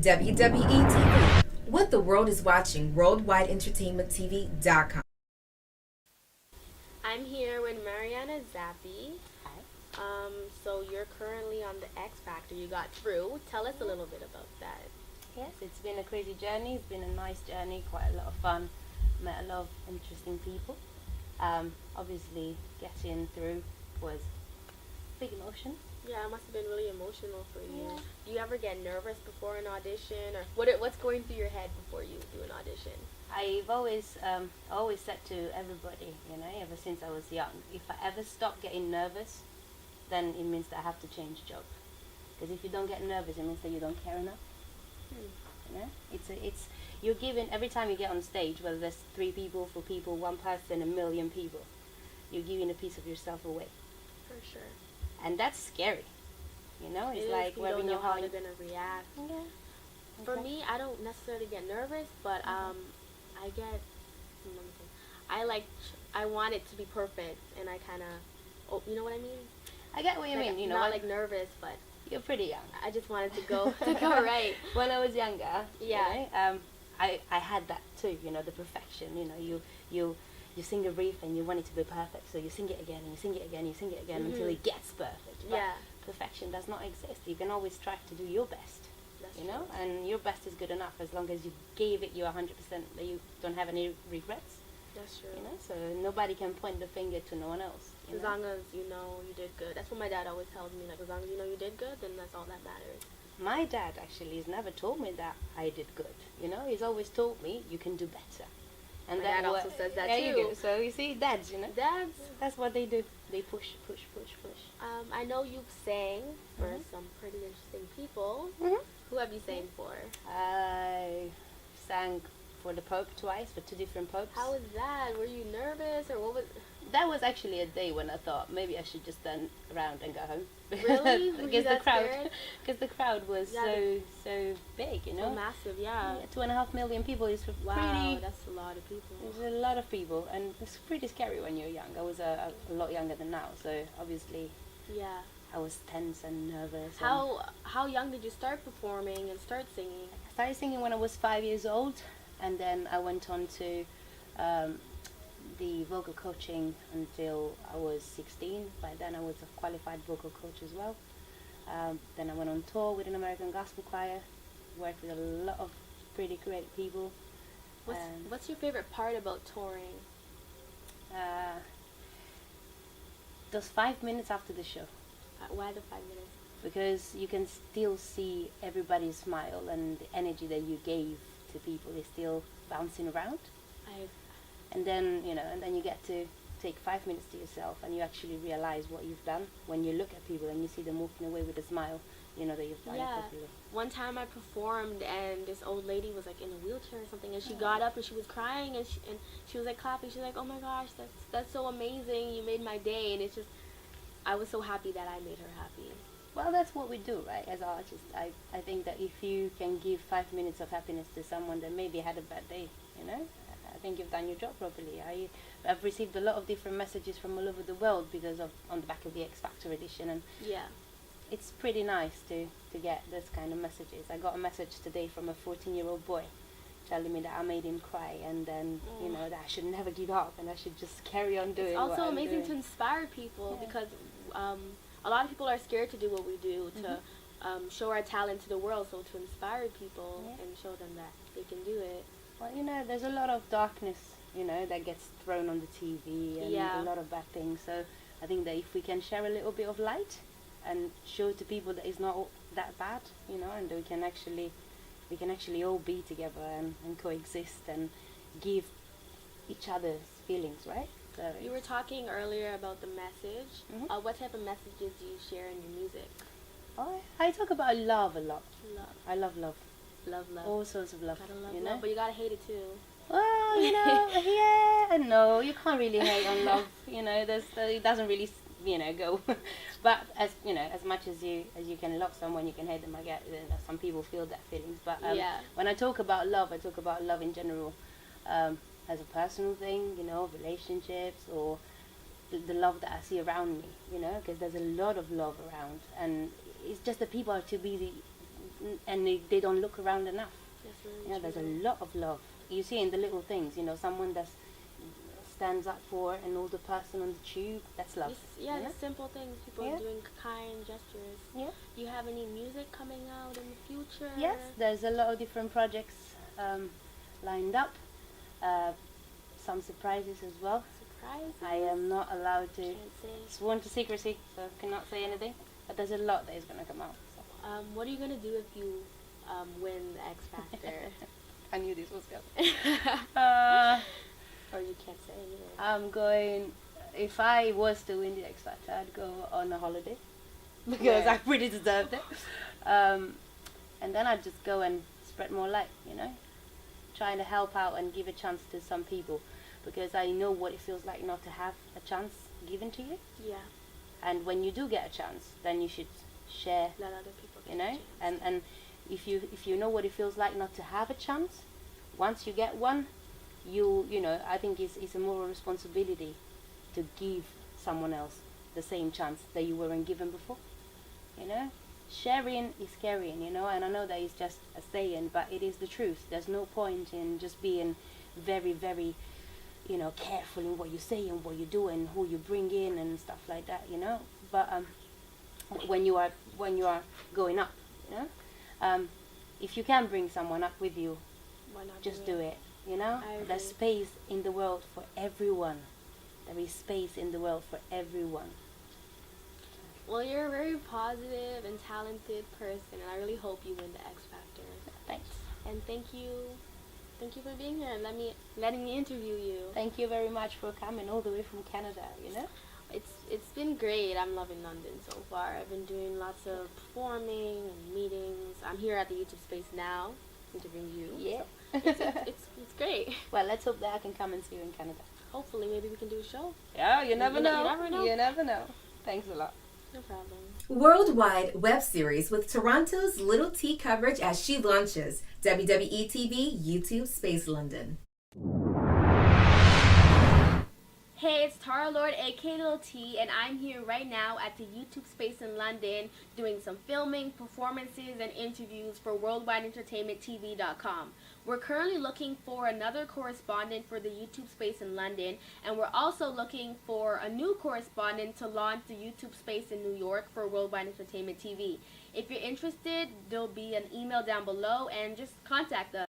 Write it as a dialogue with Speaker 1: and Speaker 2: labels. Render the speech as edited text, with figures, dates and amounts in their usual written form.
Speaker 1: WWETV. What the world is watching. WorldWideEntertainmentTV.com.
Speaker 2: I'm here with Marianna Zappi.
Speaker 3: Hi.
Speaker 2: So you're currently on the X Factor. You got through. Tell us a little bit about that.
Speaker 3: Yes, it's been a crazy journey. It's been a nice journey, quite a lot of fun. Met a lot of interesting people. Obviously, getting through was big emotion.
Speaker 2: Yeah, it must have been really emotional for you.
Speaker 3: Yeah.
Speaker 2: Do you ever get nervous before an audition, or what's going through your head before you do an audition?
Speaker 3: I've always said to everybody, ever since I was young, if I ever stop getting nervous, then it means that I have to change job. Because if you don't get nervous, it means that you don't care enough. It's you're giving every time you get on stage, whether there's 3 people, 4 people, 1 person, 1,000,000 people, you're giving a piece of yourself away,
Speaker 2: For sure.
Speaker 3: and that's scary. It's
Speaker 2: It is,
Speaker 3: like
Speaker 2: you
Speaker 3: wearing
Speaker 2: don't
Speaker 3: your
Speaker 2: know how
Speaker 3: heart.
Speaker 2: they're gonna react.
Speaker 3: Yeah.
Speaker 2: For
Speaker 3: Okay.
Speaker 2: me, I don't necessarily get nervous, but I get. let me think. I want it to be perfect, and I kind of. Oh, you know what I mean?
Speaker 3: I get what you
Speaker 2: Like,
Speaker 3: mean.
Speaker 2: not
Speaker 3: When
Speaker 2: like nervous, but
Speaker 3: you're pretty young.
Speaker 2: I just wanted to go right.
Speaker 3: When I was younger,
Speaker 2: Yeah.
Speaker 3: I had that too. The perfection. You sing a riff and you want it to be perfect, so you sing it again and you sing it again, and you sing it again until it gets perfect. But
Speaker 2: Yeah.
Speaker 3: perfection does not exist. You can always try to do your best.
Speaker 2: That's
Speaker 3: True.
Speaker 2: true.
Speaker 3: And your best is good enough as long as you gave it your 100%. That you don't have any regrets.
Speaker 2: That's true.
Speaker 3: So nobody can point the finger to no one else.
Speaker 2: As long as you know you did good. That's what my dad always tells me. Like, as long as you know you did good, then that's all that matters.
Speaker 3: My dad actually has never told me that I did good. He's always told me you can do better. And
Speaker 2: My dad also says that too.
Speaker 3: You go. So you see, dads,
Speaker 2: Dads,
Speaker 3: that's what they do. They push, push, push, push.
Speaker 2: I know you've sang for some pretty interesting people.
Speaker 3: Mm-hmm.
Speaker 2: Who have you sang for?
Speaker 3: I sang for the Pope twice, for 2 different popes.
Speaker 2: How was that? Were you nervous, or what was?
Speaker 3: That was actually a day when I thought maybe I should just turn around and go home.
Speaker 2: Really? Were you
Speaker 3: Because
Speaker 2: that scared?
Speaker 3: because the crowd was so big,
Speaker 2: So massive, yeah.
Speaker 3: 2.5 million people is
Speaker 2: Wow,
Speaker 3: pretty.
Speaker 2: that's a lot of people.
Speaker 3: There's a lot of people, and it's pretty scary when you're young. I was a lot younger than now, so obviously
Speaker 2: Yeah.
Speaker 3: I was tense and nervous.
Speaker 2: How young did you start performing and start singing?
Speaker 3: I started singing when I was 5 years old, and then I went on to the vocal coaching until I was 16. By then I was a qualified vocal coach as well. Then I went on tour with an American gospel choir, worked with a lot of pretty great people.
Speaker 2: What's your favorite part about touring?
Speaker 3: Those 5 minutes after the show,
Speaker 2: Why the 5 minutes?
Speaker 3: because you can still see everybody's smile and the energy that you gave to people is still bouncing around. And then you get to take 5 minutes to yourself, and you actually realize what you've done when you look at people and you see them walking away with a smile. That you've done it properly.
Speaker 2: One time I performed, and this old lady was like in a wheelchair or something, and she got up and she was crying, and she was like clapping. She's like, "Oh my gosh, that's so amazing! You made my day!" And it's just, I was so happy that I made her happy.
Speaker 3: Well, that's what we do, right? As artists, I think that if you can give 5 minutes of happiness to someone that maybe had a bad day, I think you've done your job properly. I've received a lot of different messages from all over the world because of on the back of the X Factor edition, and
Speaker 2: Yeah.
Speaker 3: it's pretty nice to get this kind of messages. I got a message today from a 14-year-old boy telling me that I made him cry, and then that I should never give up and I should just carry on doing.
Speaker 2: It's also
Speaker 3: what I'm
Speaker 2: amazing to
Speaker 3: doing.
Speaker 2: inspire people,
Speaker 3: Yeah.
Speaker 2: because a lot of people are scared to do what we do, to show our talent to the world. So to inspire people and show them that they can do it.
Speaker 3: Well, there's a lot of darkness, that gets thrown on the TV, and
Speaker 2: Yeah.
Speaker 3: a lot of bad things. So I think that if we can share a little bit of light and show to people that it's not that bad, and we can actually all be together and coexist and give each other's feelings, right? So
Speaker 2: You were talking earlier about the message. What type of messages do you share in your music?
Speaker 3: I talk about love a lot.
Speaker 2: Love,
Speaker 3: I love love.
Speaker 2: love, love.
Speaker 3: All sorts of love.
Speaker 2: Gotta love
Speaker 3: you
Speaker 2: love,
Speaker 3: know?
Speaker 2: but you gotta hate it too.
Speaker 3: Well, yeah and no. You can't really hate on love. It doesn't really, go. But as much as you can love someone, you can hate them. I get, some people feel that feelings. But when I talk about love, I talk about love in general, as a personal thing, relationships, or the love that I see around me, because there's a lot of love around, and it's just that people are too busy and they don't look around enough.
Speaker 2: That's really
Speaker 3: You know, there's a
Speaker 2: true.
Speaker 3: lot of love. You see in the little things, you know, someone that stands up for an older person on the tube. That's love.
Speaker 2: Yeah,
Speaker 3: you know?
Speaker 2: the simple things. People
Speaker 3: Yeah.
Speaker 2: doing kind gestures.
Speaker 3: Yeah.
Speaker 2: Do you have any music coming out in the future?
Speaker 3: Yes, there's a lot of different projects lined up. Some surprises as well.
Speaker 2: Surprises?
Speaker 3: I am not allowed to.
Speaker 2: Can't say.
Speaker 3: Sworn to secrecy, so cannot say anything. But there's a lot that is going to come out. So.
Speaker 2: What are you gonna do if you win the X Factor?
Speaker 3: I knew this was coming.
Speaker 2: Or you can't say either.
Speaker 3: I'm going. If I was to win the X Factor, I'd go on a holiday because
Speaker 2: Where?
Speaker 3: I really deserved it. And then I'd just go and spread more light. You know, trying to help out and give a chance to some people, because I know what it feels like not to have a chance given to you.
Speaker 2: Yeah,
Speaker 3: And when you do get a chance, then you should share.
Speaker 2: let other people get
Speaker 3: You know,
Speaker 2: a chance.
Speaker 3: and if you know what it feels like not to have a chance, once you get one, you know, I think it's a moral responsibility to give someone else the same chance that you weren't given before. You know, sharing is caring. You know, and I know that it's just a saying, but it is the truth. There's no point in just being very, very, you know, careful in what you say and what you do and who you bring in and stuff like that. You know, but when you are going up, you know, if you can bring someone up with you,
Speaker 2: Why not
Speaker 3: just do it. You know,
Speaker 2: I
Speaker 3: there's
Speaker 2: agree.
Speaker 3: space in the world for everyone. There is space in the world for everyone.
Speaker 2: Well, you're a very positive and talented person, and I really hope you win the X Factor.
Speaker 3: Thanks.
Speaker 2: And thank you for being here and letting me interview you.
Speaker 3: Thank you very much for coming all the way from Canada. You know.
Speaker 2: It's been great. I'm loving London so far. I've been doing lots of performing and meetings. I'm here at the YouTube space now, interviewing you.
Speaker 3: Yeah.
Speaker 2: So it's great.
Speaker 3: Well, let's hope that I can come and see you in Canada.
Speaker 2: Hopefully, maybe we can do a show.
Speaker 3: Yeah, you never know.
Speaker 2: You never know.
Speaker 3: You never know. Thanks a lot.
Speaker 2: No problem.
Speaker 1: Worldwide web series with Toronto's Little T coverage as she launches WWETV YouTube Space London.
Speaker 2: Hey, it's Tara Lord, aka Little T, and I'm here right now at the YouTube space in London doing some filming, performances, and interviews for WorldWideEntertainmentTV.com. We're currently looking for another correspondent for the YouTube space in London, and we're also looking for a new correspondent to launch the YouTube space in New York for Worldwide Entertainment TV. If you're interested, there'll be an email down below, and just contact us.